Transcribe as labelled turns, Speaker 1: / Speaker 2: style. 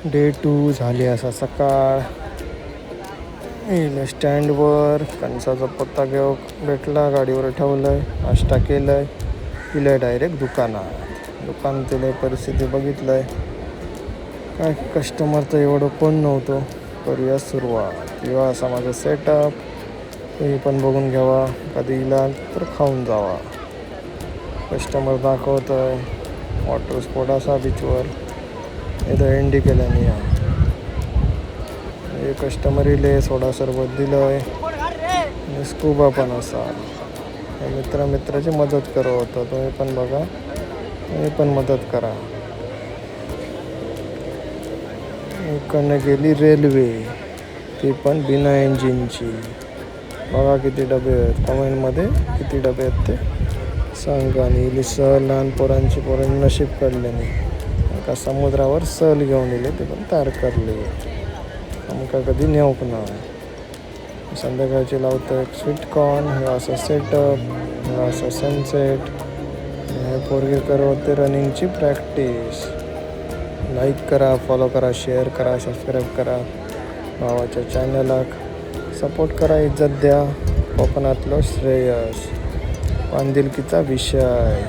Speaker 1: Day 2 झाली असा सकाळ. येईल स्टँडवर कणसाचा पत्ता घेऊ भेटला, गाडीवर ठेवलंय, नाश्ता केलंय, गेलंय डायरेक्ट दुकानातील परिस्थिती बघितलंय. काय कस्टमर तर एवढं कोण नव्हतं. करूया सुरुवात. किंवा असा माझा सेटअप तुम्ही पण बघून घ्यावा. कधी इला तर खाऊन जावा. कस्टमर दाखवतोय वॉटर स्पोर्ट असा बीचवर. इथं एंडी केल्याने या हे कस्टमर इले सोडा सरबत दिलंय आणि स्कूबा पण असा. मित्राची मदत करत होतं. तुम्ही पण बघा, तुम्ही पण मदत करा. इकडनं गेली रेल्वे, ती पण बिना इंजिनची. बघा किती डबे आहेत. कमेंटमध्ये किती डबे आहेत ते सांगा. आणि सहल लहान पोरांनी नशीब काढल्याने का समुद्रावर सहल घेऊन येले, ते पण तयार करले. आमका कधी नेऊक ना. संध्याकाळची लावतं एक स्वीटकॉर्न. हे असं सेटअप, हे असं सनसेट. हे पोरगे करवते रनिंगची प्रॅक्टिस. लाईक करा, फॉलो करा, शेअर करा, सबस्क्राईब करा. भावाच्या चॅनलला सपोर्ट करा, इज्जत द्या. कोकणातलं श्रेयस, बांधिलकीचा विषय.